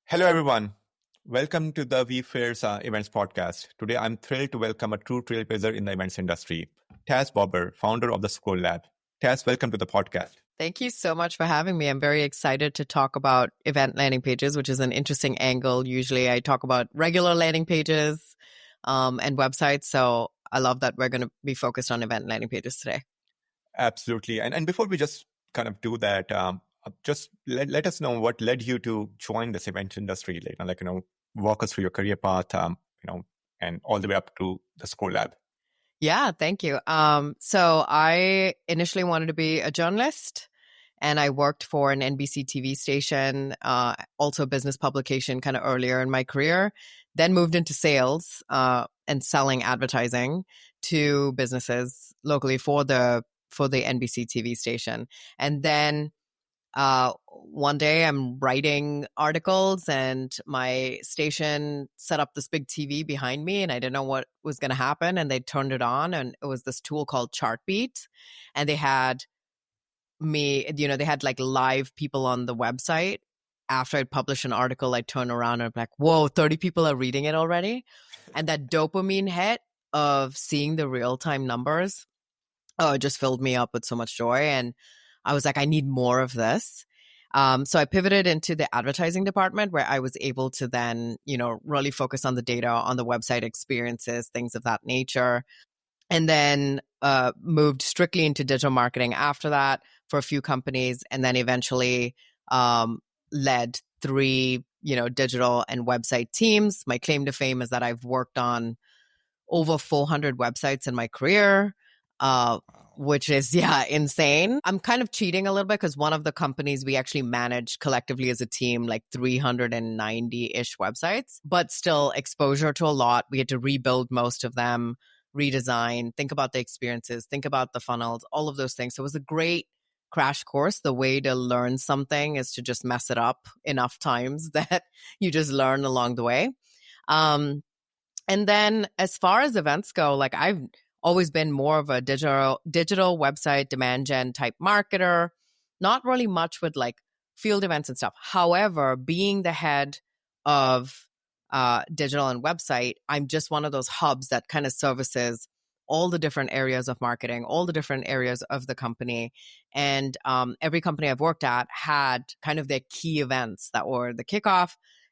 Hello, everyone. Welcome to the vFairs Events Podcast. Today, I'm thrilled to welcome a true trailblazer in the events industry, Tas Bober, founder of the Scroll Lab. Tas, welcome to the podcast. Thank you so much for having me. I'm very excited to talk about event landing pages, which is an interesting angle. Usually I talk about regular landing pages and websites. So I love that we're going to be focused on event landing pages today. Absolutely. And before we just kind of do that, just let us know what led you to join this event industry, walk us through your career path, and all the way up to the Scroll Lab. Yeah, thank you. So I initially wanted to be a journalist, and I worked for an NBC TV station, also a business publication kind of earlier in my career, then moved into sales and selling advertising to businesses locally for the NBC TV station. And then one day I'm writing articles and my station set up this big TV behind me and I didn't know what was going to happen. And they turned it on and it was this tool called Chartbeat. And they had me, they had like live people on the website. After I'd publish an article, I'd turn around and I'm like, whoa, 30 people are reading it already. And that dopamine hit of seeing the real-time numbers, it just filled me up with so much joy. And I was like, I need more of this. So I pivoted into the advertising department where I was able to then, really focus on the data, on the website experiences, things of that nature. And then moved strictly into digital marketing after that for a few companies. And then eventually led 3, digital and website teams. My claim to fame is that I've worked on over 400 websites in my career. Which is, insane. I'm kind of cheating a little bit because one of the companies we actually managed collectively as a team, like 390-ish websites, but still exposure to a lot. We had to rebuild most of them, redesign, think about the experiences, think about the funnels, all of those things. So it was a great crash course. The way to learn something is to just mess it up enough times that you just learn along the way. And then as far as events go, like I've always been more of a digital website demand gen type marketer, not really much with like field events and stuff. However, being the head of digital and website, I'm just one of those hubs that kind of services all the different areas of marketing, all the different areas of the company. And every company I've worked at had kind of their key events that were the kickoff.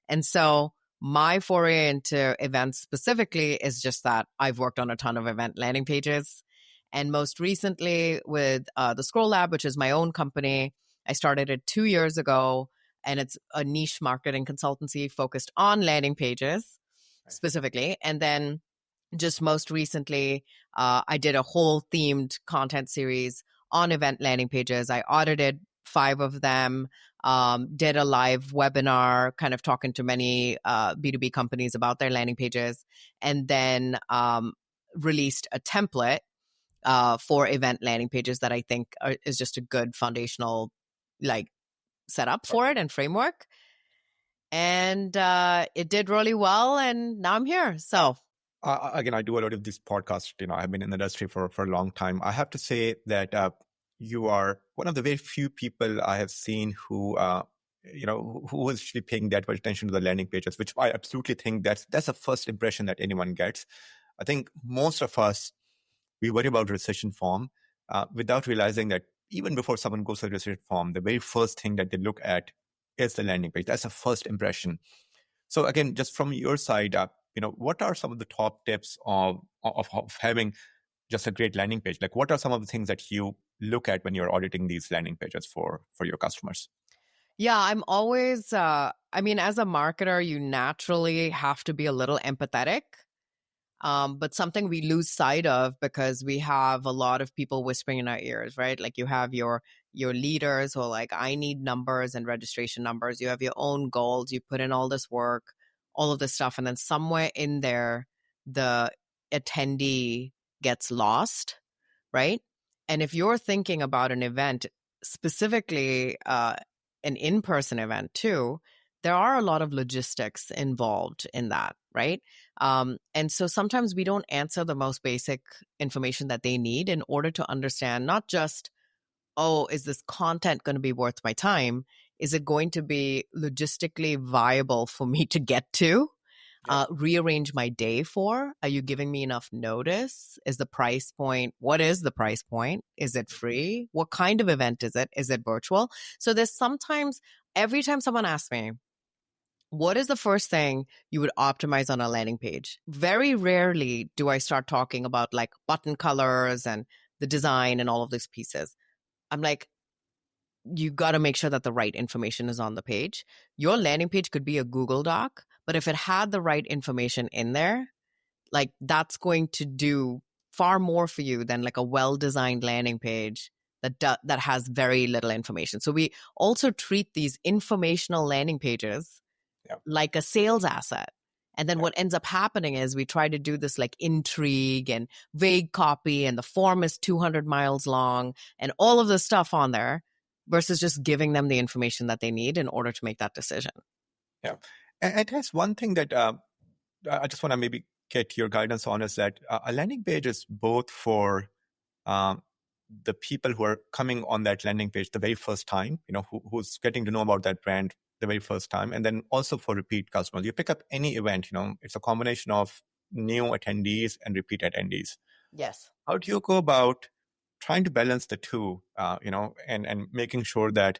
And so my foray into events specifically is just that I've worked on a ton of event landing pages. And most recently with the Scroll Lab, which is my own company, I started it 2 years ago. And it's a niche marketing consultancy focused on landing pages specifically. And then just most recently, I did a whole themed content series on event landing pages. I audited 5 of them. Did a live webinar kind of talking to many B2B companies about their landing pages, and then released a template for event landing pages that I think is just a good foundational setup for it and framework. And it did really well, and now I'm here. So again, I do a lot of these podcasts. I've been in the industry for a long time. I have to say that you are one of the very few people I have seen who was actually paying that much attention to the landing pages, which I absolutely think that's the first impression that anyone gets. I think most of us, we worry about registration form without realizing that even before someone goes to the registration form, the very first thing that they look at is the landing page. That's a first impression. So again, just from your side, what are some of the top tips of having just a great landing page? Like, what are some of the things that you look at when you're auditing these landing pages for your customers? Yeah, I'm always, as a marketer, you naturally have to be a little empathetic, but something we lose sight of because we have a lot of people whispering in our ears, right? Like you have your leaders who are like, I need numbers and registration numbers. You have your own goals. You put in all this work, all of this stuff. And then somewhere in there, the attendee gets lost, right? And if you're thinking about an event, specifically an in-person event too, there are a lot of logistics involved in that, right? And so sometimes we don't answer the most basic information that they need in order to understand not just, oh, is this content going to be worth my time? is it going to be logistically viable for me to get to? Rearrange my day for? Are you giving me enough notice? Is the price point? What is the price point? Is it free? What kind of event is it? Is it virtual? So there's sometimes, every time someone asks me, what is the first thing you would optimize on a landing page? Very rarely do I start talking about like button colors and the design and all of these pieces. I'm like, you got to make sure that the right information is on the page. Your landing page could be a Google Doc, but if it had the right information in there, like that's going to do far more for you than like a well-designed landing page that has very little information. So we also treat these informational landing pages like a sales asset. And then what ends up happening is we try to do this like intrigue and vague copy, and the form is 200 miles long and all of this stuff on there, versus just giving them the information that they need in order to make that decision. Yeah. And there's one thing that I just want to maybe get your guidance on, is that a landing page is both for the people who are coming on that landing page the very first time, who's getting to know about that brand the very first time, and then also for repeat customers. You pick up any event, it's a combination of new attendees and repeat attendees. Yes. How do you go about trying to balance the two, and making sure that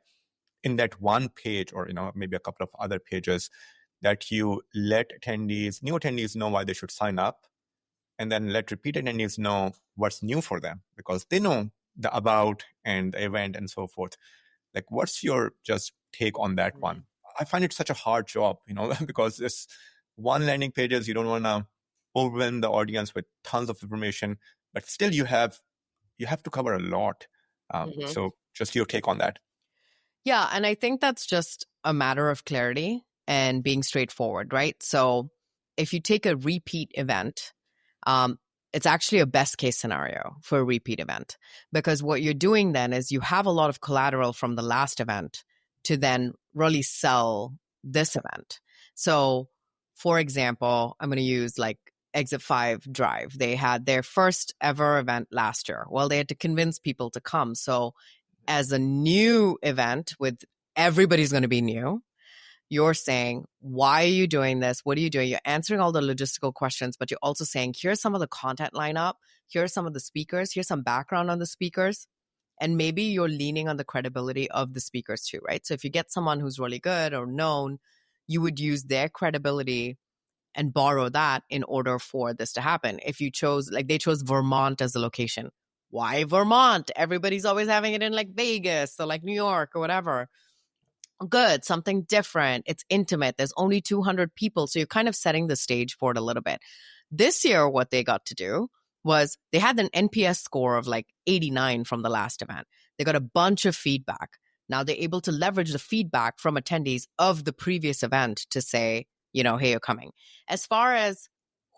in that one page, or maybe a couple of other pages, that you let new attendees know why they should sign up, and then let repeat attendees know what's new for them, because they know the about and the event and so forth. Like, what's your just take on that one? I find it such a hard job, because this one landing pages, you don't want to overwhelm the audience with tons of information, but still you have to cover a lot. So just your take on that. Yeah. And I think that's just a matter of clarity and being straightforward, right? So if you take a repeat event, it's actually a best case scenario for a repeat event, because what you're doing then is you have a lot of collateral from the last event to then really sell this event. So for example, I'm going to use like Exit 5 Drive. They had their first ever event last year. Well, they had to convince people to come. So as a new event with everybody's going to be new, you're saying, why are you doing this? What are you doing? You're answering all the logistical questions, but you're also saying, here's some of the content lineup. Here's some of the speakers. Here's some background on the speakers. And maybe you're leaning on the credibility of the speakers too, right? So if you get someone who's really good or known, you would use their credibility and borrow that in order for this to happen. If you chose, like they chose Vermont as a location. Why Vermont? Everybody's always having it in like Vegas or like New York or whatever. Good, something different. It's intimate. There's only 200 people. So you're kind of setting the stage for it a little bit. This year, what they got to do was they had an NPS score of like 89 from the last event. They got a bunch of feedback. Now they're able to leverage the feedback from attendees of the previous event to say, hey, you're coming. As far as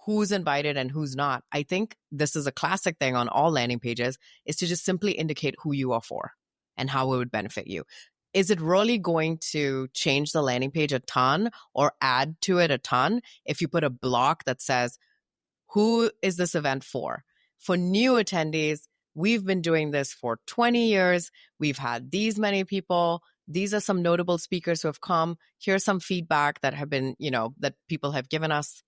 who's invited and who's not, I think this is a classic thing on all landing pages, is to just simply indicate who you are for and how it would benefit you. Is it really going to change the landing page a ton or add to it a ton if you put a block that says, who is this event for? For new attendees, we've been doing this for 20 years. We've had these many people. These are some notable speakers who have come. Here's some feedback that have been, that people have given us.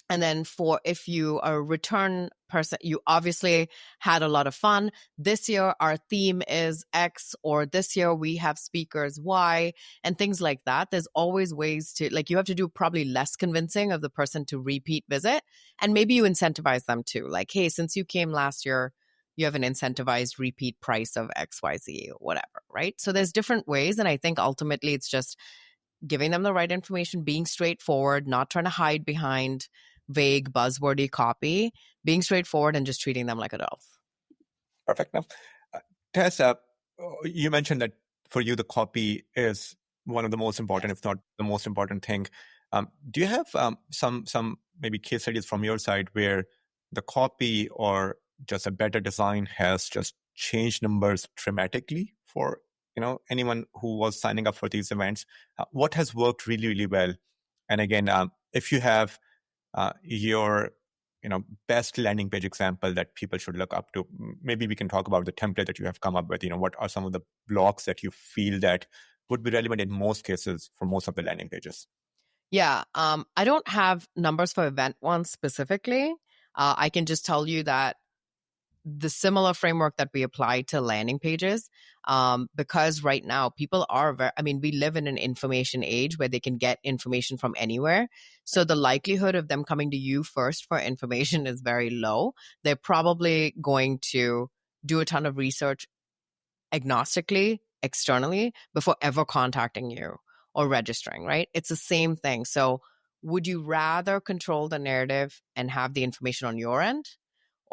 And then for if you are a return person, you obviously had a lot of fun. This year, our theme is X, or this year we have speakers Y, and things like that. There's always ways to, like, you have to do probably less convincing of the person to repeat visit. And maybe you incentivize them too. Like, hey, since you came last year, you have an incentivized repeat price of XYZ or whatever, right? So there's different ways. And I think ultimately it's just giving them the right information, being straightforward, not trying to hide behind vague, buzzwordy copy, being straightforward and just treating them like adults. Perfect. Now, Tas, you mentioned that for you, the copy is one of the most important, if not the most important thing. Do you have some maybe case studies from your side where the copy or just a better design has just changed numbers dramatically for anyone who was signing up for these events? What has worked really, really well? And again, if you have your best landing page example that people should look up to, maybe we can talk about the template that you have come up with. What are some of the blocks that you feel that would be relevant in most cases for most of the landing pages? Yeah, I don't have numbers for event ones specifically. I can just tell you that the similar framework that we apply to landing pages, because right now people are we live in an information age where they can get information from anywhere. So the likelihood of them coming to you first for information is very low. They're probably going to do a ton of research agnostically, externally, before ever contacting you or registering, right? It's the same thing. So would you rather control the narrative and have the information on your end?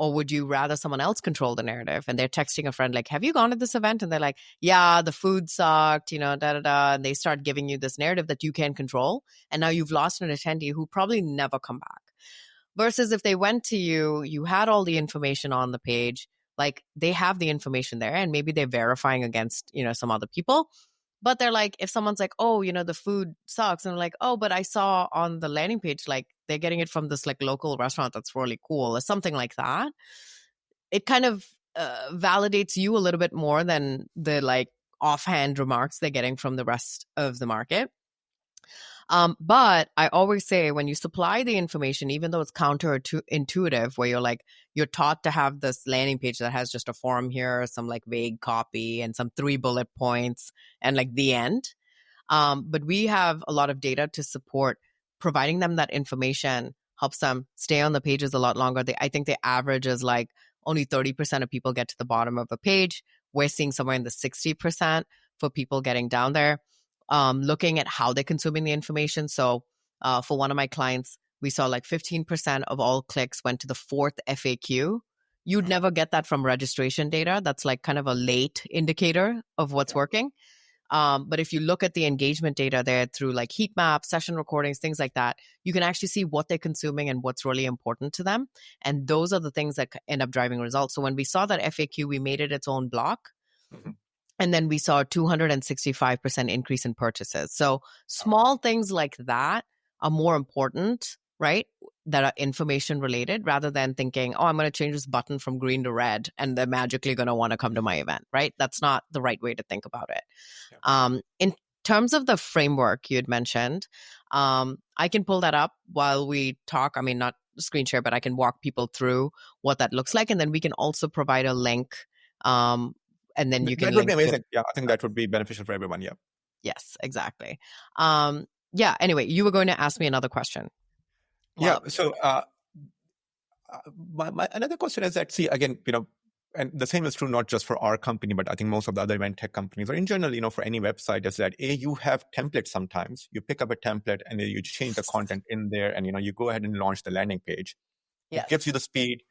Or would you rather someone else control the narrative and they're texting a friend like, have you gone to this event? And they're like, yeah, the food sucked, da, da, da. And they start giving you this narrative that you can't control. And now you've lost an attendee who probably never come back. Versus if they went to you, you had all the information on the page, like they have the information there and maybe they're verifying against, some other people. But they're like, if someone's like, oh, the food sucks. And they're like, oh, but I saw on the landing page, like they're getting it from this like local restaurant that's really cool or something like that. It kind of validates you a little bit more than the like offhand remarks they're getting from the rest of the market. But I always say when you supply the information, even though it's counterintuitive, where you're taught to have this landing page that has just a form here, some like vague copy and some 3 bullet points and like the end. But we have a lot of data to support providing them that information helps them stay on the pages a lot longer. I think the average is like only 30% of people get to the bottom of a page. We're seeing somewhere in the 60% for people getting down there. Looking at how they're consuming the information. So for one of my clients, we saw like 15% of all clicks went to the 4th FAQ. You'd never get that from registration data. That's like kind of a late indicator of what's working. But if you look at the engagement data there through like heat maps, session recordings, things like that, you can actually see what they're consuming and what's really important to them. And those are the things that end up driving results. So when we saw that FAQ, we made it its own block. Mm-hmm. And then we saw a 265% increase in purchases. So small things like that are more important, right? That are information related rather than thinking, oh, I'm going to change this button from green to red and they're magically going to want to come to my event, right? That's not the right way to think about it. Yeah. In terms of the framework you had mentioned, I can pull that up while we talk. I mean, not screen share, but I can walk people through what that looks like. And then we can also provide a link. And then you can. That would be amazing. Yeah, I think that would be beneficial for everyone. Yeah. Yes, exactly. Yeah. Anyway, you were going to ask me another question. Yeah. So my another question is that, see, again, and the same is true not just for our company, but I think most of the other event tech companies or in general, for any website is that you have templates sometimes. You pick up a template and you change the content in there and, you go ahead and launch the landing page. Yes. It gives you the speed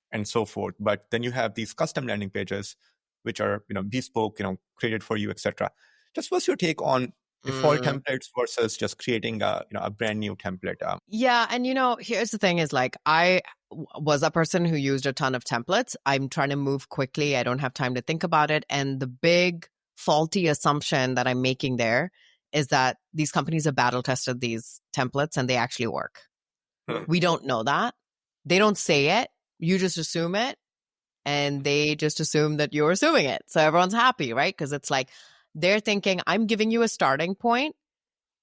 and so forth. But then you have these custom landing pages, which are, bespoke, created for you, etc. Just what's your take on default templates versus just creating a brand new template? Yeah. And, here's the thing is like, I was a person who used a ton of templates. I'm trying to move quickly. I don't have time to think about it. And the big faulty assumption that I'm making there is that these companies have battle tested these templates and they actually work. We don't know that. They don't say it. You just assume it. And they just assume that you're assuming it. So everyone's happy, right? Because it's like they're thinking, I'm giving you a starting point.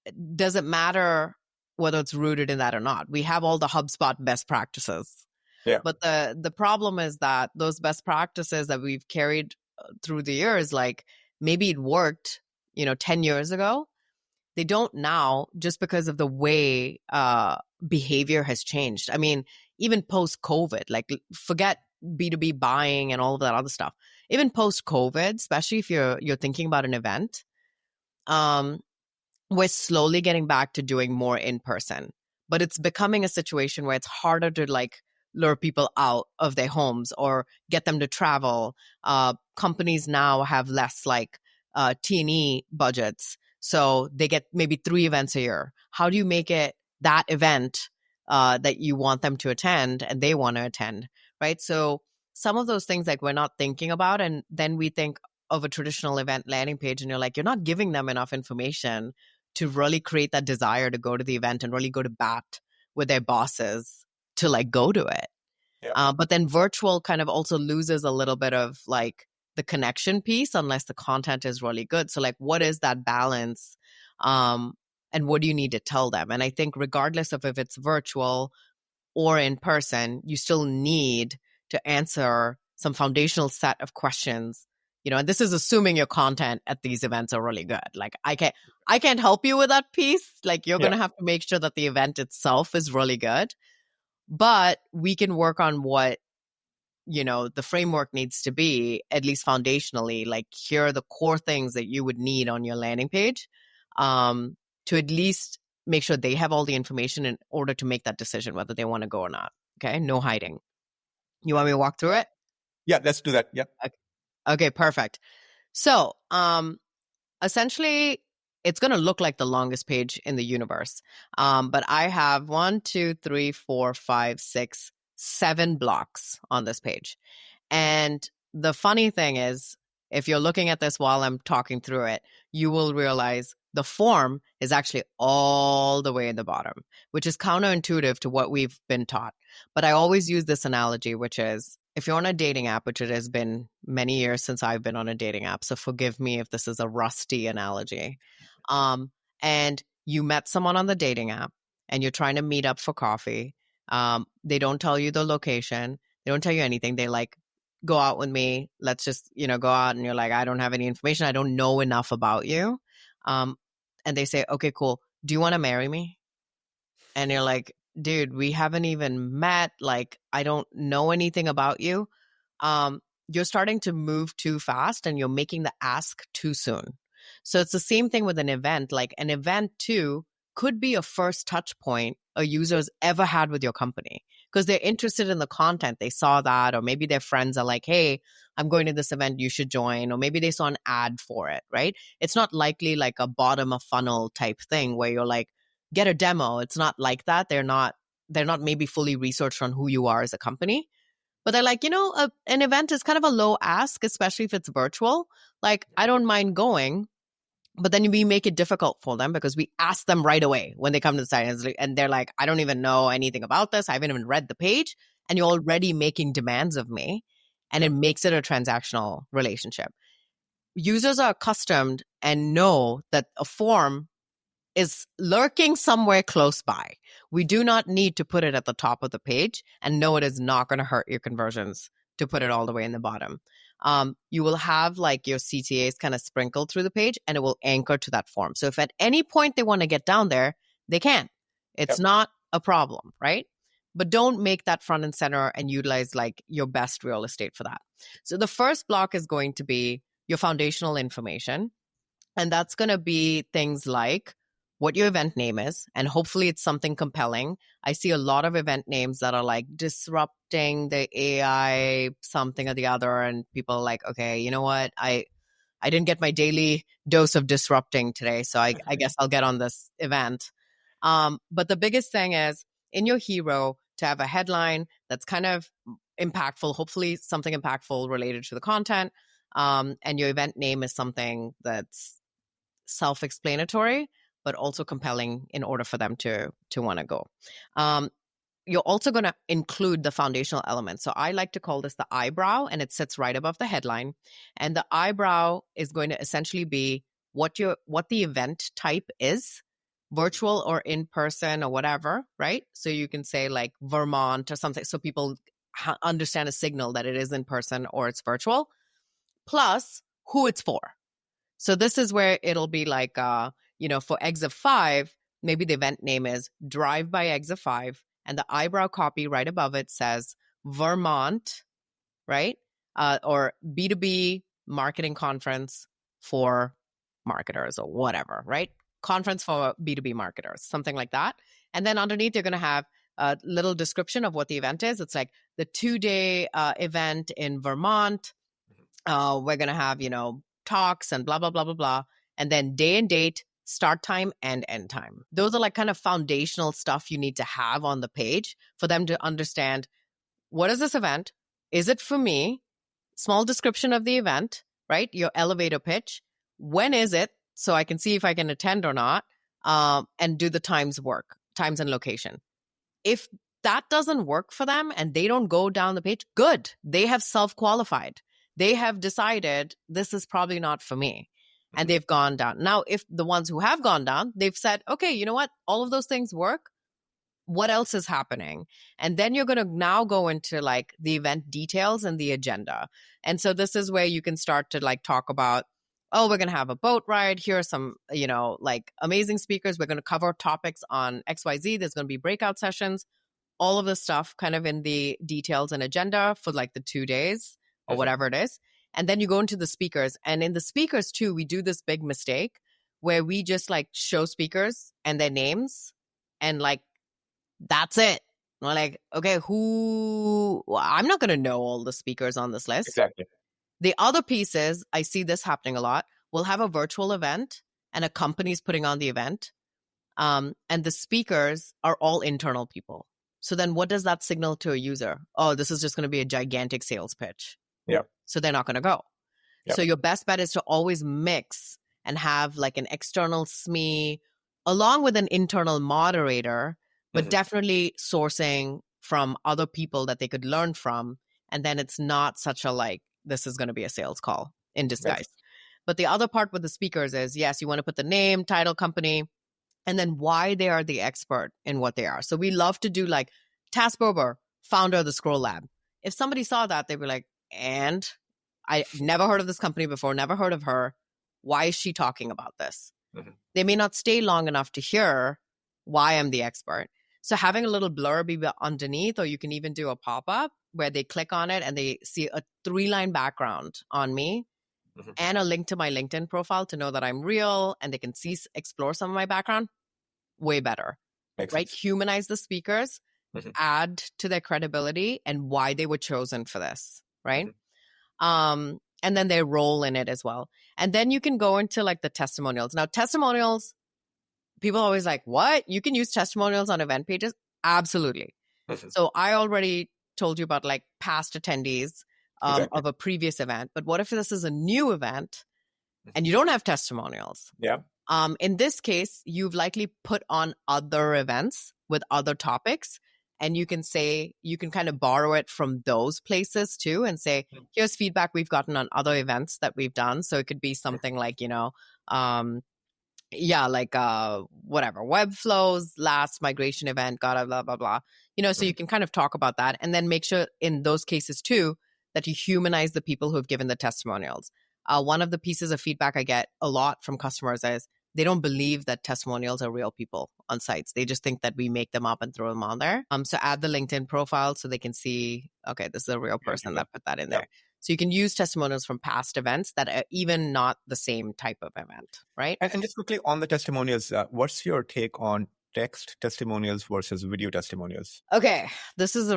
It doesn't matter whether it's rooted in that or not. We have all the HubSpot best practices. Yeah. But the problem is that those best practices that we've carried through the years, like maybe it worked, 10 years ago. They don't now just because of the way behavior has changed. I mean, even post-COVID, like forget B2B buying and all of that other stuff. Even post-COVID, especially if you're thinking about an event, we're slowly getting back to doing more in person. But it's becoming a situation where it's harder to like lure people out of their homes or get them to travel. Companies now have less like T&E budgets. So they get maybe 3 events a year. How do you make it that event that you want them to attend and they want to attend, right? So some of those things like we're not thinking about, and then we think of a traditional event landing page and you're like, you're not giving them enough information to really create that desire to go to the event and really go to bat with their bosses to like go to it. Yeah. But then virtual kind of also loses a little bit of like the connection piece unless the content is really good. So like, what is that balance? And what do you need to tell them? And I think regardless of if it's virtual or in person, you still need to answer some foundational set of questions. And this is assuming your content at these events are really good. Like I can't help you with that piece. Like you're going to have to make sure that the event itself is really good, but we can work on what the framework needs to be, at least foundationally. Like here are the core things that you would need on your landing page, to at least make sure they have all the information in order to make that decision whether they want to go or not. Okay, no hiding. You want me to walk through it? Yeah, let's do that. Yeah. Okay, perfect. So essentially it's going to look like the longest page in the universe, but I have 1, 2, 3, 4, 5, 6, 7 blocks on this page. And the funny thing is, if you're looking at this while I'm talking through it, you will realize the form is actually all the way in the bottom, which is counterintuitive to what we've been taught. But I always use this analogy, which is if you're on a dating app, which it has been many years since I've been on a dating app, so forgive me if this is a rusty analogy, and you met someone on the dating app and you're trying to meet up for coffee. They don't tell you the location. They don't tell you anything. They like, go out with me. Let's just, go out. And you're like, I don't have any information. I don't know enough about you. And they say, okay, cool. Do you want to marry me? And you're like, dude, we haven't even met. Like, I don't know anything about you. You're starting to move too fast and you're making the ask too soon. So it's the same thing with an event. Like an event too could be a first touch point a user's ever had with your company because they're interested in the content. They saw that, or maybe their friends are like, hey, I'm going to this event, you should join. Or maybe they saw an ad for it, right? It's not likely like a bottom of funnel type thing where you're like, get a demo. It's not like that. They're not maybe fully researched on who you are as a company. But they're like, an event is kind of a low ask, especially if it's virtual. Like, I don't mind going, but then we make it difficult for them because we ask them right away when they come to the site. And they're like, I don't even know anything about this. I haven't even read the page. And you're already making demands of me. And it makes it a transactional relationship. Users are accustomed and know that a form is lurking somewhere close by. We do not need to put it at the top of the page and know it is not going to hurt your conversions to put it all the way in the bottom. You will have like your CTAs kind of sprinkled through the page and it will anchor to that form. So if at any point they want to get down there, they can. It's not a problem, right? But don't make that front and center and utilize like your best real estate for that. So the first block is going to be your foundational information. And that's going to be things like what your event name is, and hopefully it's something compelling. I see a lot of event names that are like disrupting the AI something or the other, and people are like, okay, you know what? I didn't get my daily dose of disrupting today, so I guess I'll get on this event. But the biggest thing is in your hero to have a headline that's kind of impactful, hopefully something impactful related to the content, and your event name is something that's self-explanatory, but also compelling in order for them to want to go. You're also going to include the foundational elements. So I like to call this the eyebrow, and it sits right above the headline. And the eyebrow is going to essentially be what the event type is, virtual or in person or whatever, right? So you can say like Vermont or something, so people understand a signal that it is in person or it's virtual, plus who it's for. So this is where it'll be like, for Eggs of 5, maybe the event name is Drive by Eggs of 5, and the eyebrow copy right above it says Vermont, right? Or B2B marketing conference for marketers or whatever, right? Conference for B2B marketers, something like that. And then underneath, you're going to have a little description of what the event is. It's like the 2-day event in Vermont. We're going to have, talks and blah, blah, blah, blah, blah. And then day and date, start time and end time. Those are like kind of foundational stuff you need to have on the page for them to understand, what is this event? Is it for me? Small description of the event, right? Your elevator pitch. When is it? So I can see if I can attend or not, and do the times and location. If that doesn't work for them and they don't go down the page, good. They have self-qualified. they have decided this is probably not for me. And they've gone down. Now, if the ones who have gone down, they've said, okay, you know what? All of those things work. What else is happening? And then you're going to now go into like the event details and the agenda. And so this is where you can start to like talk about, oh, we're going to have a boat ride. Here are some, like amazing speakers. We're going to cover topics on XYZ. There's going to be breakout sessions, all of this stuff kind of in the details and agenda for like the 2 days or whatever it is. And then you go into the speakers. And in the speakers too, we do this big mistake where we just like show speakers and their names and like, that's it. We're like, okay, I'm not going to know all the speakers on this list. Exactly. The other piece is, I see this happening a lot. We'll have a virtual event and a company's putting on the event. And the speakers are all internal people. So then what does that signal to a user? Oh, this is just going to be a gigantic sales pitch. Yeah. So they're not going to go. Yep. So your best bet is to always mix and have like an external SME along with an internal moderator, but definitely sourcing from other people that they could learn from. And then it's not such a like, this is going to be a sales call in disguise. Yes. But the other part with the speakers is, yes, you want to put the name, title, company, and then why they are the expert in what they are. So we love to do like Tas Bober, founder of the Scroll Lab. If somebody saw that, they'd be like, and I never heard of this company before, never heard of her. Why is she talking about this? They may not stay long enough to hear why I'm the expert. So having a little blurb underneath, or you can even do a pop-up where they click on it and they see a 3-line background on me and a link to my LinkedIn profile to know that I'm real, and they can explore some of my background. Way better. Makes right? sense. Humanize the speakers, add to their credibility and why they were chosen for this, right? And then their role in it as well. And then you can go into like the testimonials. Now, testimonials, people are always like, what? You can use testimonials on event pages? Absolutely. So I already told you about like past attendees of a previous event. But what if this is a new event and you don't have testimonials? Yeah. In this case, you've likely put on other events with other topics. And you can kind of borrow it from those places too and say, here's feedback we've gotten on other events that we've done. So it could be something like, whatever, web flows, last migration event, blah, blah, blah, blah. So you can kind of talk about that and then make sure in those cases too, that you humanize the people who have given the testimonials. One of the pieces of feedback I get a lot from customers is they don't believe that testimonials are real people on sites. They just think that we make them up and throw them on there. So add the LinkedIn profile so they can see, okay, this is a real person that put that in there. So you can use testimonials from past events that are even not the same type of event, right? And just quickly on the testimonials, what's your take on text testimonials versus video testimonials? Okay, this is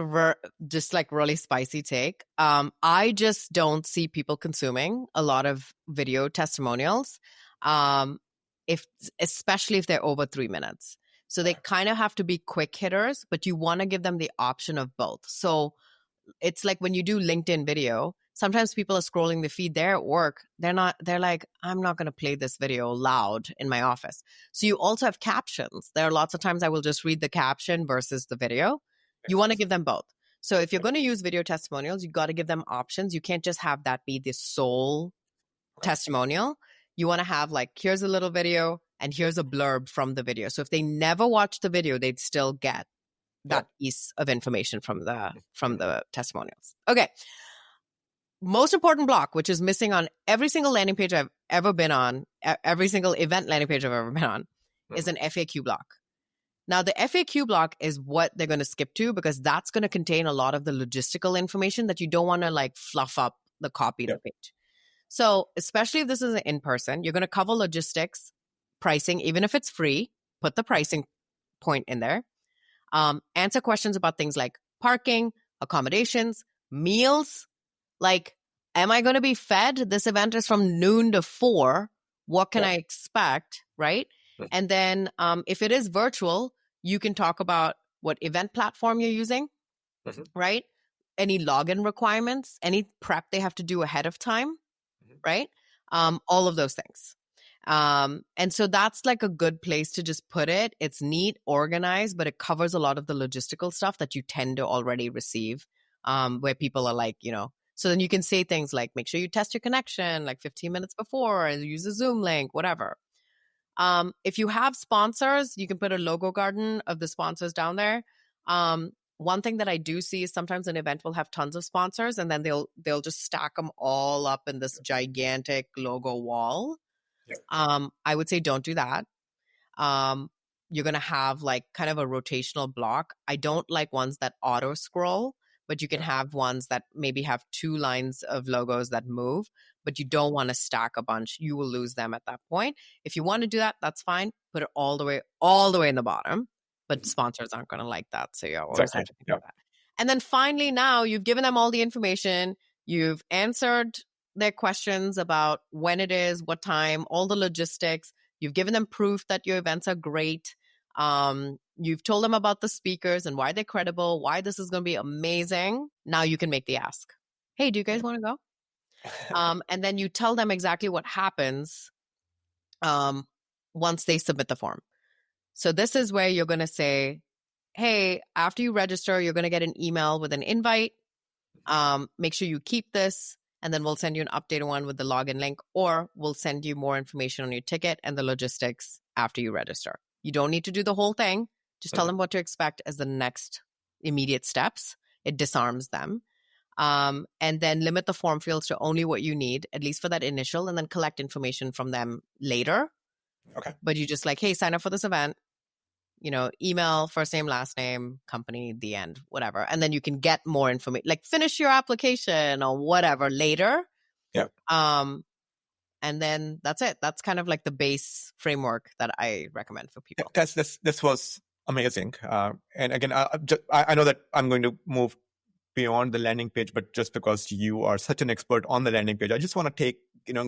just like really spicy take. I just don't see people consuming a lot of video testimonials. Especially if they're over 3 minutes. So they kind of have to be quick hitters, but you want to give them the option of both. So it's like when you do LinkedIn video, sometimes people are scrolling the feed, they're at work. They're like, I'm not going to play this video loud in my office. So you also have captions. There are lots of times I will just read the caption versus the video. You want to give them both. So if you're going to use video testimonials, you got to give them options. You can't just have that be the sole testimonial. You want to have like, here's a little video and here's a blurb from the video. So if they never watch the video, they'd still get that piece of information from the testimonials. Okay. Most important block, which is missing on every single landing page I've ever been on, every single event landing page I've ever been on, is an FAQ block. Now, the FAQ block is what they're going to skip to because that's going to contain a lot of the logistical information that you don't want to like fluff up the copy of the page. So especially if this is an in-person, you're going to cover logistics, pricing, even if it's free, put the pricing point in there. Answer questions about things like parking, accommodations, meals. Like, am I going to be fed? This event is from noon to 4. What can I expect, right? And then if it is virtual, you can talk about what event platform you're using, right? Any login requirements, any prep they have to do ahead of time. Right? All of those things. And so that's like a good place to just put it. It's neat, organized, but it covers a lot of the logistical stuff that you tend to already receive, where people are like, So then you can say things like, make sure you test your connection like 15 minutes before, use a Zoom link, whatever. If you have sponsors, you can put a logo garden of the sponsors down there. One thing that I do see is sometimes an event will have tons of sponsors, and then they'll just stack them all up in this gigantic logo wall. I would say don't do that. You're going to have like kind of a rotational block. I don't like ones that auto scroll, but you can have ones that maybe have 2 lines of logos that move, but you don't want to stack a bunch. You will lose them at that point. If you want to do that, that's fine. Put it all the way in the bottom, but sponsors aren't going to like that. So you always have to think of that. And then finally, now you've given them all the information. You've answered their questions about when it is, what time, all the logistics. You've given them proof that your events are great. You've told them about the speakers and why they're credible, why this is going to be amazing. Now you can make the ask. Hey, do you guys want to go? And then you tell them exactly what happens once they submit the form. So this is where you're going to say, hey, after you register, you're going to get an email with an invite. Make sure you keep this. And then we'll send you an updated one with the login link, or we'll send you more information on your ticket and the logistics after you register. You don't need to do the whole thing. Just tell them what to expect as the next immediate steps. It disarms them. And then limit the form fields to only what you need, at least for that initial, and then collect information from them later. Okay. But you just like, hey, sign up for this event. Email, first name, last name, company, the end, whatever. And then you can get more information, like finish your application or whatever later. Yeah. And then that's it. That's kind of like the base framework that I recommend for people. This was amazing. And again, I know that I'm going to move beyond the landing page, but just because you are such an expert on the landing page, I just want to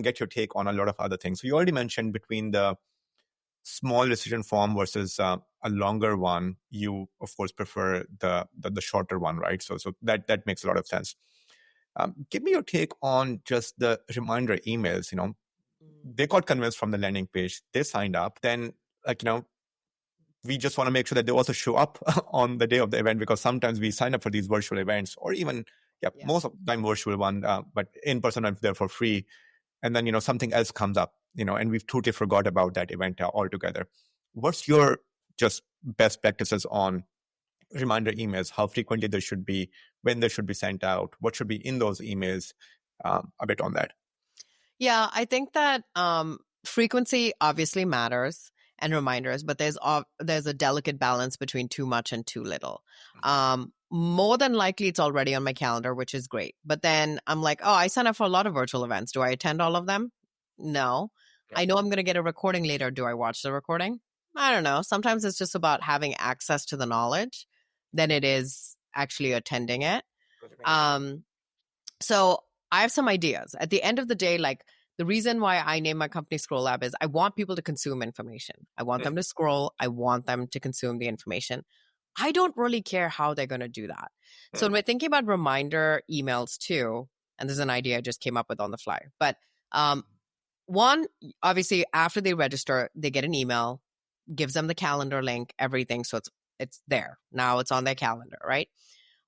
get your take on a lot of other things. So you already mentioned between the small decision form versus a longer one, you of course prefer the shorter one, right? So that makes a lot of sense. Give me your take on just the reminder emails. They got convinced from the landing page, they signed up. Then we just want to make sure that they also show up on the day of the event, because sometimes we sign up for these virtual events, or even most of the time virtual one, but in person if they're for free. And then something else comes up, and we've totally forgot about that event altogether. What's your just best practices on reminder emails? How frequently they should be, when they should be sent out, what should be in those emails? A bit on that. Yeah, I think that frequency obviously matters, and reminders, but there's a delicate balance between too much and too little. More than likely, it's already on my calendar, which is great. But then I'm like, oh, I sign up for a lot of virtual events. Do I attend all of them? No. I know I'm going to get a recording later. Do I watch the recording? I don't know. Sometimes it's just about having access to the knowledge than it is actually attending it. So I have some ideas. At the end of the day, like, the reason why I name my company Scroll Lab is I want people to consume information. I want them to scroll. I want them to consume the information. I don't really care how they're going to do that. So when we're thinking about reminder emails too, and there's an idea I just came up with on the fly, but one, obviously after they register, they get an email, gives them the calendar link, everything. So it's there. Now it's on their calendar, right?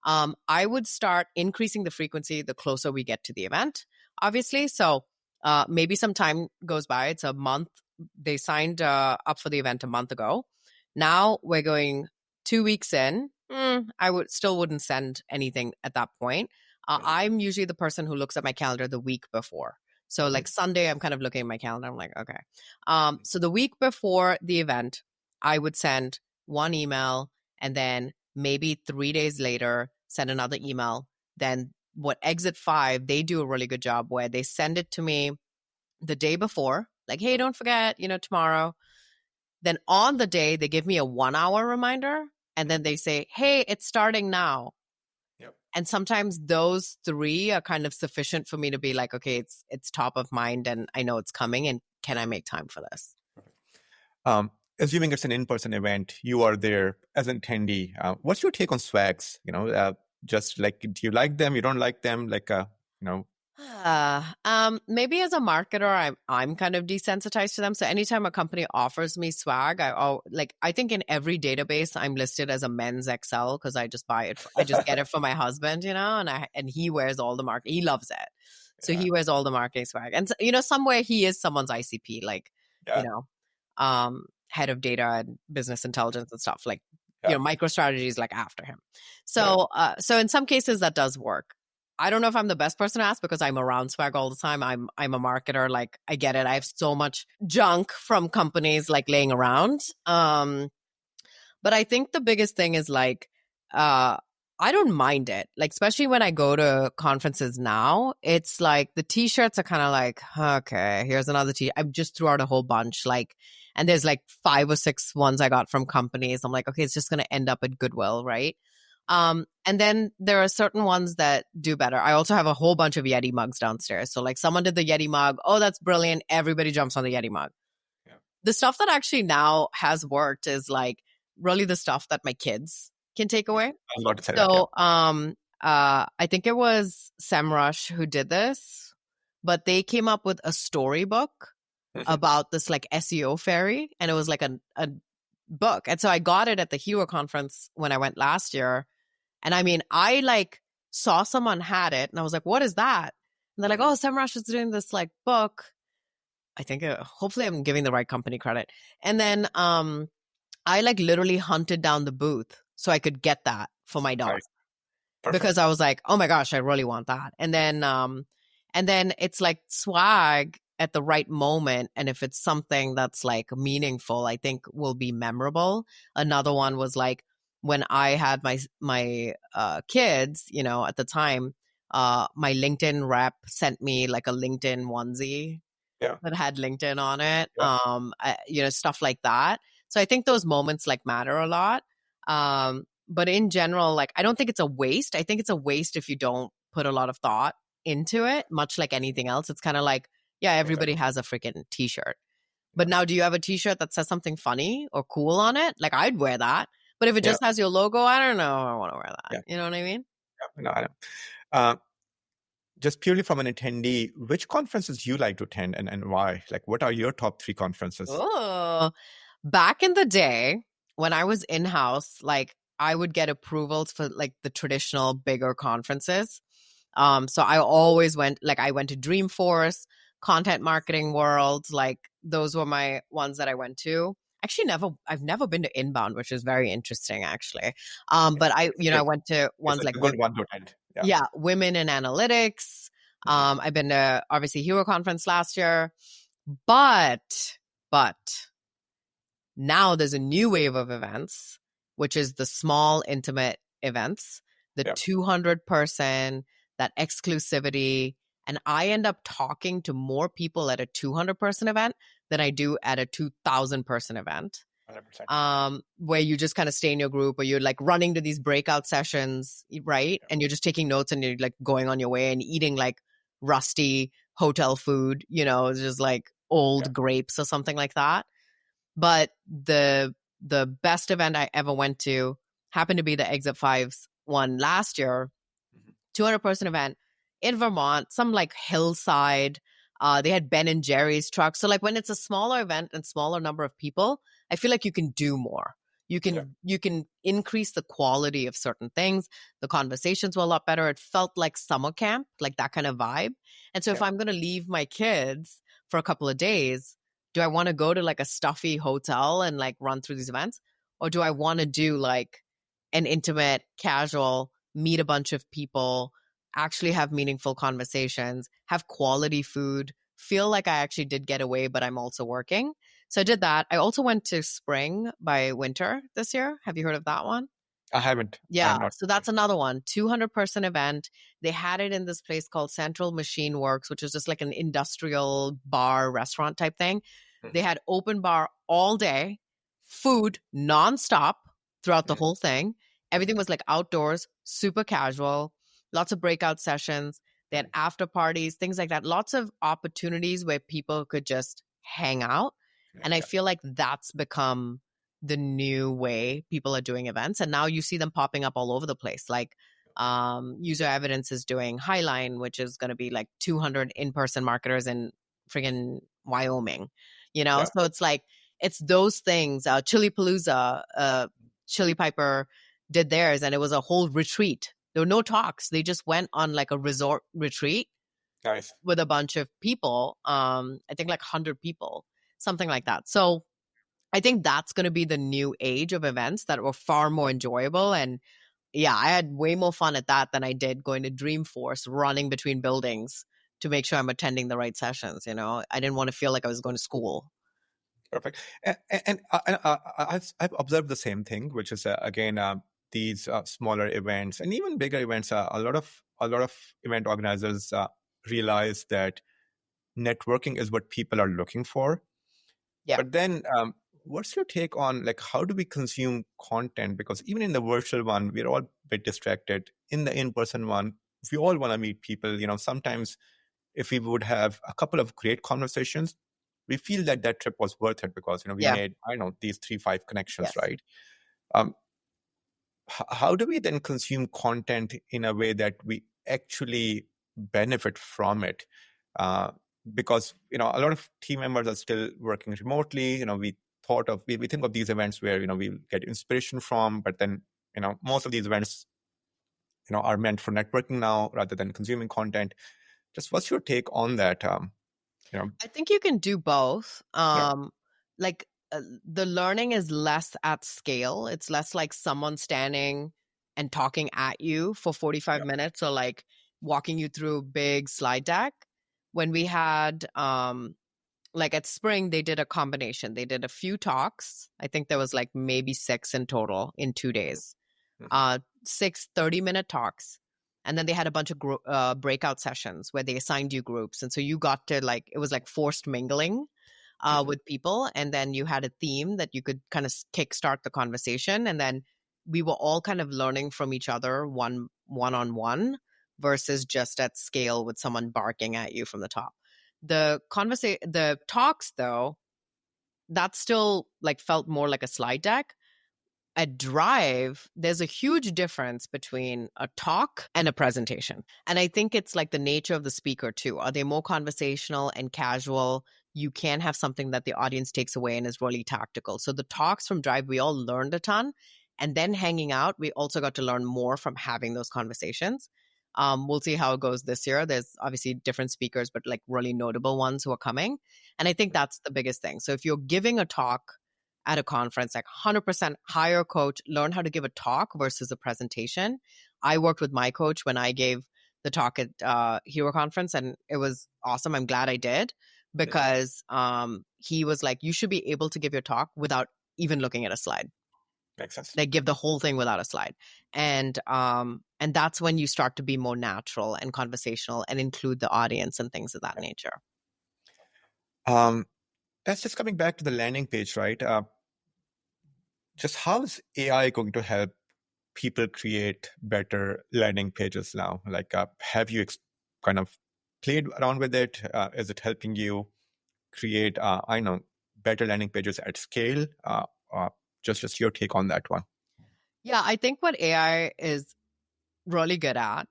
I would start increasing the frequency the closer we get to the event, obviously. So maybe some time goes by. It's a month. They signed up for the event a month ago. Now we're going 2 weeks in. I wouldn't send anything at that point. I'm usually the person who looks at my calendar the week before. So like Sunday, I'm kind of looking at my calendar. I'm like, okay. So the week before the event, I would send one email, and then maybe 3 days later, send another email. Then what Exit 5, they do a really good job where they send it to me the day before, like, hey, don't forget, tomorrow. Then on the day, they give me a 1-hour reminder, and then they say, hey, it's starting now. Yep. And sometimes those 3 are kind of sufficient for me to be like, okay, it's top of mind, and I know it's coming, and can I make time for this? Assuming it's an in-person event, you are there as an attendee. What's your take on swags? Just like, do you like them? You don't like them? Like, Maybe as a marketer, I'm kind of desensitized to them. So anytime a company offers me swag, I think in every database I'm listed as a men's XL because I just buy it. I just get it for my husband, and he wears all the market. He loves it, so Yeah. he wears all the marketing swag. And somewhere he is someone's ICP, like Yeah. head of data and business intelligence and stuff. Like Yeah. MicroStrategy is like after him. Yeah. So in some cases that does work. I don't know if I'm the best person to ask because I'm around swag all the time. I'm a marketer. Like I get it. I have so much junk from companies like laying around. But I think the biggest thing is like, I don't mind it. Like, especially when I go to conferences now, it's like the t-shirts are kind of like, okay, here's another t-shirt. I just threw out a whole bunch. Like, and there's like 5 or 6 ones I got from companies. I'm like, okay, it's just going to end up at Goodwill, right? And then there are certain ones that do better. I also have a whole bunch of Yeti mugs downstairs. So like someone did the Yeti mug. Oh, that's brilliant. Everybody jumps on the Yeti mug. Yeah. The stuff that actually now has worked is like really the stuff that my kids can take away. I'm about to say that. So I think it was Semrush who did this, but they came up with a storybook about this like SEO fairy, and it was like a book. And so I got it at the Hero conference when I went last year. And I mean, I like saw someone had it and I was like, what is that? And they're like, oh, Semrush is doing this like book. I think hopefully I'm giving the right company credit. And then I like literally hunted down the booth so I could get that for my daughter. Nice. Perfect. Because I was like, oh my gosh, I really want that. And then it's like swag at the right moment. And if it's something that's like meaningful, I think will be memorable. Another one was like when I had my kids, at the time, my LinkedIn rep sent me like a LinkedIn onesie that had LinkedIn on it. Stuff like that. So I think those moments like matter a lot. But in general, like, I don't think it's a waste. I think it's a waste if you don't put a lot of thought into it, much like anything else. It's kind of like, yeah, everybody has a freaking t-shirt. But now do you have a t-shirt that says something funny or cool on it? Like I'd wear that. But if it just has your logo, I don't know. I want to wear that. Yeah. You know what I mean? Yeah, no, I know. Just purely from an attendee, which conferences you like to attend and why? Like, what are your top 3 conferences? Oh, back in the day when I was in-house, like I would get approvals for like the traditional bigger conferences. So I always went, like I went to Dreamforce, Content Marketing World, like those were my ones that I went to. Actually, I've never been to Inbound, which is very interesting actually. But I went to ones like a good one to attend. Yeah, Women in Analytics. I've been to obviously Hero Conference last year, but now there's a new wave of events, which is the small, intimate events, the 200 person, that exclusivity. And I end up talking to more people at a 200 person event than I do at a 2,000 person event. 100%. Where you just kind of stay in your group, or you're like running to these breakout sessions, right? And you're just taking notes and you're like going on your way and eating like rusty hotel food, just like old grapes or something like that. But the best event I ever went to happened to be the Exit 5's one last year, 200 person event in Vermont, some like hillside. They had Ben and Jerry's trucks. So like when it's a smaller event and smaller number of people, I feel like you can do more. You can increase the quality of certain things. The conversations were a lot better. It felt like summer camp, like that kind of vibe. And so if I'm going to leave my kids for a couple of days, do I want to go to like a stuffy hotel and like run through these events? Or do I want to do like an intimate, casual, meet a bunch of people, actually have meaningful conversations, have quality food, feel like I actually did get away, but I'm also working? So I did that. I also went to Spring by Winter this year. Have you heard of that one? I haven't. Yeah. So that's another one, 200 person event. They had it in this place called Central Machine Works, which is just like an industrial bar restaurant type thing. They had open bar all day, food nonstop throughout the whole thing. Everything was like outdoors, super casual, lots of breakout sessions. They had after parties, things like that. Lots of opportunities where people could just hang out. And I feel like that's become the new way people are doing events. And now you see them popping up all over the place. Like User Evidence is doing Highline, which is going to be like 200 in-person marketers in friggin' Wyoming, Yeah. So it's like, it's those things. Chili Palooza, Chili Piper did theirs, and it was a whole retreat. There were no talks. They just went on like a resort retreat Nice. with a bunch of people. I think like 100 people, something like that. So I think that's going to be the new age of events that were far more enjoyable. And yeah, I had way more fun at that than I did going to Dreamforce, running between buildings to make sure I'm attending the right sessions. I didn't want to feel like I was going to school. Perfect. I've observed the same thing, which is again these smaller events and even bigger events. A lot of event organizers realize that networking is what people are looking for. Yeah. But then, what's your take on like how do we consume content? Because even in the virtual one, we're all a bit distracted. In the in-person one, we all want to meet people. Sometimes if we would have a couple of great conversations, we feel that that trip was worth it because we Yeah. made these 3-5 connections, Yes. right? Um, how do we then consume content in a way that we actually benefit from it? Because a lot of team members are still working remotely. We think of these events where we get inspiration from, but then most of these events are meant for networking now rather than consuming content. Just what's your take on that? I think you can do both. Yeah, Like the learning is less at scale. It's less like someone standing and talking at you for 45 yeah. minutes or like walking you through a big slide deck. When we had like at Spring, they did a combination. They did a few talks. I think there was like maybe 6 in total in 2 days. Mm-hmm. 6 30-minute talks. And then they had a bunch of breakout sessions where they assigned you groups. And so you got to like, it was like forced mingling Mm-hmm. with people. And then you had a theme that you could kind of kickstart the conversation. And then we were all kind of learning from each other one-on-one versus just at scale with someone barking at you from the top. The talks though, that still like felt more like a slide deck. At Drive, there's a huge difference between a talk and a presentation. And I think it's like the nature of the speaker too. Are they more conversational and casual? You can have something that the audience takes away and is really tactical. So the talks from Drive, we all learned a ton. And then hanging out, we also got to learn more from having those conversations. We'll see how it goes this year. There's obviously different speakers, but like really notable ones who are coming. And I think that's the biggest thing. So if you're giving a talk at a conference, like 100% hire a coach, learn how to give a talk versus a presentation. I worked with my coach when I gave the talk at Hero Conference, and it was awesome. I'm glad I did because he was like, you should be able to give your talk without even looking at a slide. Makes sense. Like give the whole thing without a slide. And that's when you start to be more natural and conversational and include the audience and things of that nature. That's just coming back to the landing page, right? Just how is AI going to help people create better landing pages now? Like, have you kind of played around with it? Is it helping you create, better landing pages at scale? Just your take on that one. Yeah, I think what AI is really good at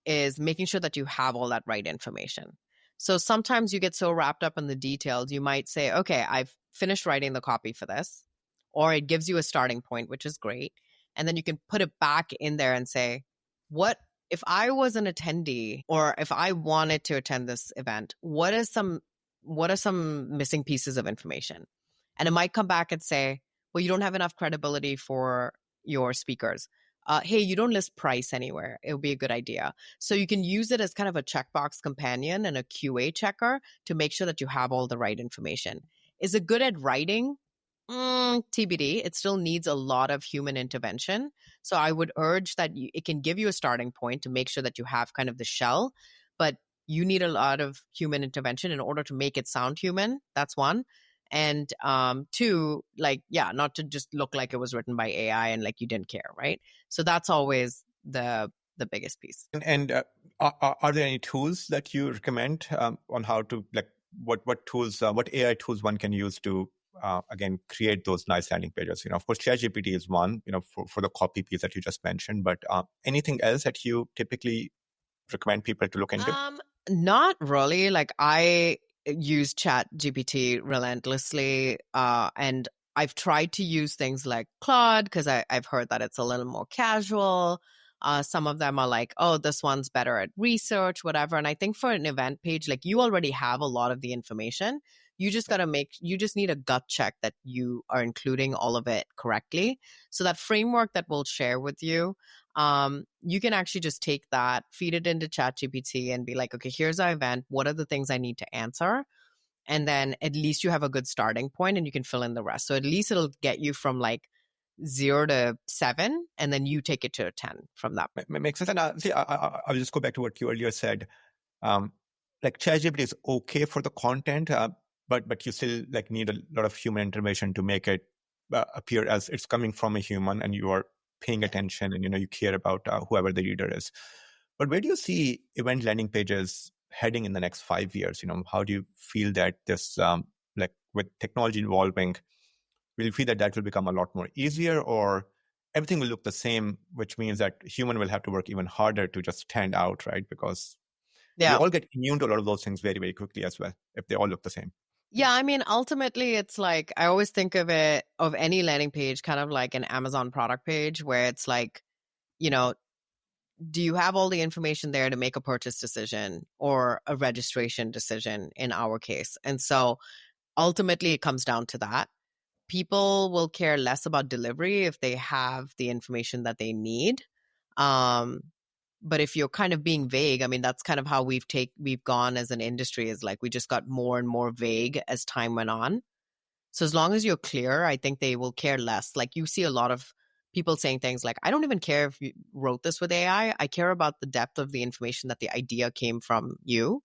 is making sure that you have all that right information. So sometimes you get so wrapped up in the details, you might say, okay, I've finished writing the copy for this, or it gives you a starting point, which is great. And then you can put it back in there and say, what if I was an attendee or if I wanted to attend this event, what are some missing pieces of information? And it might come back and say, well, you don't have enough credibility for your speakers. Hey, you don't list price anywhere. It would be a good idea. So you can use it as kind of a checkbox companion and a QA checker to make sure that you have all the right information. Is it good at writing? TBD. It still needs a lot of human intervention. So I would urge that it can give you a starting point to make sure that you have kind of the shell, but you need a lot of human intervention in order to make it sound human. That's one. And two, like, yeah, not to just look like it was written by AI and like you didn't care, right? So that's always the biggest piece. And are there any tools that you recommend on how to like what tools, what AI tools one can use to again, create those nice landing pages. Of course, ChatGPT is one, for the copy piece that you just mentioned, but anything else that you typically recommend people to look into? Not really. Like I use Chat GPT relentlessly, and I've tried to use things like Claude because I've heard that it's a little more casual. Some of them are like, oh, this one's better at research, whatever. And I think for an event page, like you already have a lot of the information. You just you just need a gut check that you are including all of it correctly. So that framework that we'll share with you, you can actually just take that, feed it into ChatGPT and be like, okay, here's our event. What are the things I need to answer? And then at least you have a good starting point and you can fill in the rest. So at least it'll get you from like 0 to 7, and then you take it to a 10 from that. Makes sense. And see, I'll just go back to what you earlier said. Like ChatGPT is okay for the content, but you still like need a lot of human intervention to make it appear as it's coming from a human, and you are paying attention, and you care about whoever the reader is. But where do you see event landing pages heading in the next 5 years? How do you feel that this, like with technology evolving, will you feel that will become a lot more easier, or everything will look the same, which means that human will have to work even harder to just stand out, right? Because we all get immune to a lot of those things very, very quickly as well, if they all look the same. Yeah, I mean, ultimately, it's like, I always think of any landing page kind of like an Amazon product page where it's like, do you have all the information there to make a purchase decision or a registration decision in our case? And so ultimately, it comes down to that. People will care less about delivery if they have the information that they need. But if you're kind of being vague, I mean, that's kind of how we've gone as an industry, is like we just got more and more vague as time went on. So as long as you're clear, I think they will care less. Like you see a lot of people saying things like, I don't even care if you wrote this with AI. I care about the depth of the information that the idea came from you.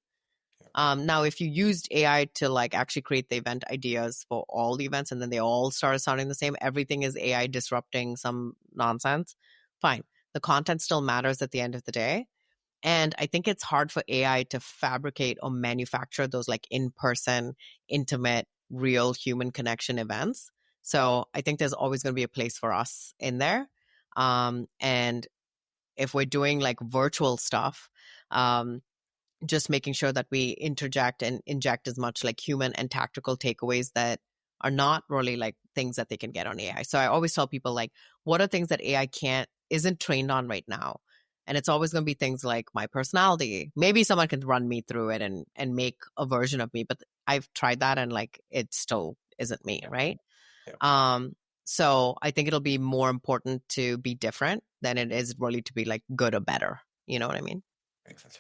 Now, if you used AI to like actually create the event ideas for all the events and then they all started sounding the same, everything is AI disrupting some nonsense, fine. The content still matters at the end of the day. And I think it's hard for AI to fabricate or manufacture those like in-person, intimate, real human connection events. So I think there's always going to be a place for us in there. And if we're doing like virtual stuff, just making sure that we interject and inject as much like human and tactical takeaways that are not really like things that they can get on AI. So I always tell people like, what are things that AI isn't trained on right now? And it's always going to be things like my personality. Maybe someone can run me through it and make a version of me, but I've tried that and like it still isn't me, right? Yeah. So I think it'll be more important to be different than it is really to be like good or better. You know what I mean? Makes sense.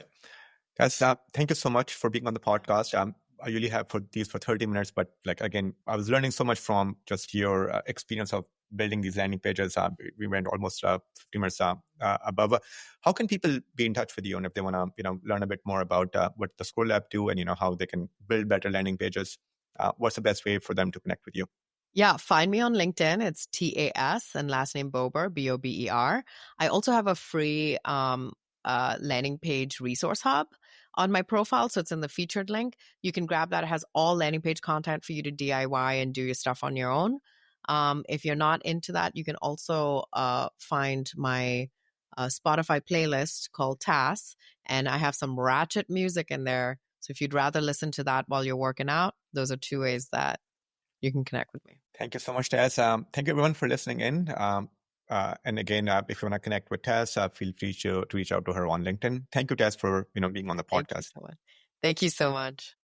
Guys, thank you so much for being on the podcast. I usually have for 30 minutes, but like again, I was learning so much from just your experience of building these landing pages. We went almost 50 minutes above. How can people be in touch with you, and if they want to, learn a bit more about what the Scroll Lab do, and how they can build better landing pages? What's the best way for them to connect with you? Yeah, find me on LinkedIn. It's TAS and last name Bober, BOBER. I also have a free landing page resource hub on my profile. So it's in the featured link. You can grab that. It has all landing page content for you to DIY and do your stuff on your own. If you're not into that, you can also find my Spotify playlist called Tas, and I have some ratchet music in there. So if you'd rather listen to that while you're working out, those are 2 ways that you can connect with me. Thank you so much, Tas. Thank you everyone for listening in. And again, if you want to connect with Tas, feel free to reach out to her on LinkedIn. Thank you, Tas, for being on the podcast. Thank you so much.